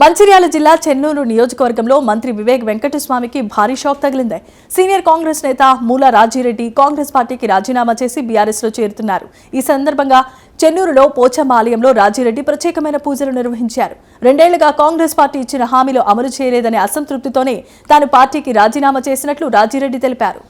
మంచిర్యాల జిల్లా చెన్నూరు నియోజకవర్గంలో మంత్రి వివేక్ వెంకటస్వామికి భారీ షాక్ తగిలింది. సీనియర్ కాంగ్రెస్ నేత మూల రాజిరెడ్డి కాంగ్రెస్ పార్టీకి రాజీనామా చేసి బీఆర్ఎస్ లో చేరుతున్నారు. ఈ సందర్భంగా చెన్నూరులో పోచమ్మ ఆలయంలో రాజిరెడ్డి ప్రత్యేకమైన పూజలు నిర్వహించారు. 2 ఏళ్లుగా కాంగ్రెస్ పార్టీ ఇచ్చిన హామీలు అమలు చేయలేదనే అసంతృప్తితోనే తాను పార్టీకి రాజీనామా చేసినట్లు రాజిరెడ్డి తెలిపారు.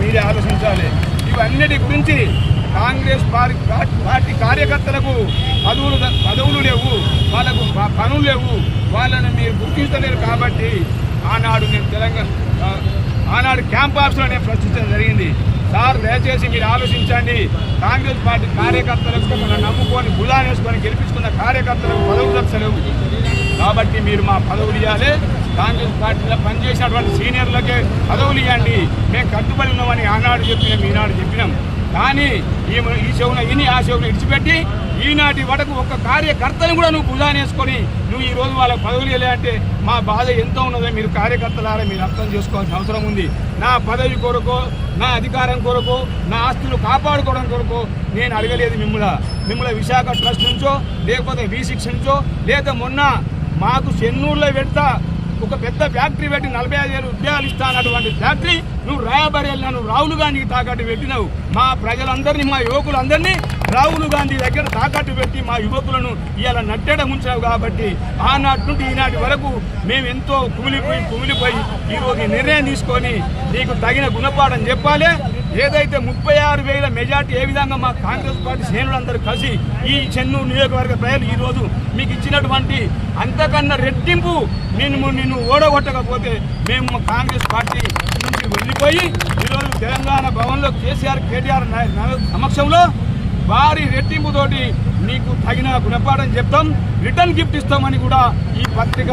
మీరే ఆలోచించాలి. ఇవన్నిటి గురించి కాంగ్రెస్ పార్టీ కార్యకర్తలకు పదవులు లేవు, వాళ్ళకు పనులు లేవు, వాళ్ళను మీరు గుర్తించలేరు. కాబట్టి ఆనాడు క్యాంప్ ఆఫీస్లో నేను ప్రశ్నించడం జరిగింది. సార్, దయచేసి మీరు ఆలోచించండి. కాంగ్రెస్ పార్టీ కార్యకర్తలకు మనం నమ్ముకొని బుధాన్ వేసుకొని గెలిపించుకున్న కార్యకర్తలకు పదవులు దక్కలేవు. కాబట్టి మీరు మా పదవులు ఇవ్వాలి. కాంగ్రెస్ పార్టీలో పనిచేసినటువంటి సీనియర్లకే పదవులు ఇవ్వండి. మేము కట్టుబడి ఉన్నామని ఆనాడు చెప్పినాం, ఈనాడు చెప్పినాం. కానీ ఈ చెవున ఇని ఆ చెవున ఇడిచిపెట్టి ఈనాటి వరకు ఒక్క కార్యకర్తను కూడా నువ్వు బుధాన్ వేసుకొని నువ్వు ఈరోజు వాళ్ళకి పదవులు ఇవ్వాలంటే మా బాధ ఎంతో ఉన్నదో మీరు కార్యకర్తలారా మీరు అర్థం చేసుకోవాల్సిన అవసరం ఉంది. నా పదవి కొరకు, నా అధికారం కొరకు, నా ఆస్తులు కాపాడుకోవడం కొరకు నేను అడగలేదు మిమ్మల్ని విశాఖ ట్రస్ట్ నుంచో లేకపోతే V6 నుంచో లేదా మొన్న మాకు చెన్నూరులో పెడతా ఒక పెద్ద ఫ్యాక్టరీ పెట్టి 45,000 ఉద్యోగాలు ఇస్తానటువంటి ఫ్యాక్టరీ నువ్వు రాయబరేలా నువ్వు రాహుల్ గాంధీకి తాకట్టు పెట్టినావు. మా ప్రజలందరినీ, మా యువకులందరినీ రాహుల్ గాంధీ దగ్గర తాకట్టు పెట్టి మా యువకులను ఇవాళ నట్టేయడం ఉంచావు. కాబట్టి ఆనాటి నుండి ఈనాటి వరకు మేము ఎంతో కుమిలిపోయి ఈరోజు నిర్ణయం తీసుకొని నీకు తగిన గుణపాఠం చెప్పాలి. ఏదైతే 36,000 మెజార్టీ ఏ విధంగా మా కాంగ్రెస్ పార్టీ శ్రేణులందరూ కలిసి ఈ చెన్నూరు నియోజకవర్గ ప్రజలు ఈరోజు మీకు ఇచ్చినటువంటి అంతకన్నా రెట్టింపు నిన్ను ఓడగొట్టకపోతే మేము కాంగ్రెస్ పార్టీ నుంచి వెళ్ళిపోయి ఈరోజు తెలంగాణ భవన్లో కేటీఆర్ సమక్షంలో భారీ రెట్టింపుతోటి నీకు తగిన గుణపాఠం చెప్తాం, రిటర్న్ గిఫ్ట్ ఇస్తామని కూడా ఈ పత్రిక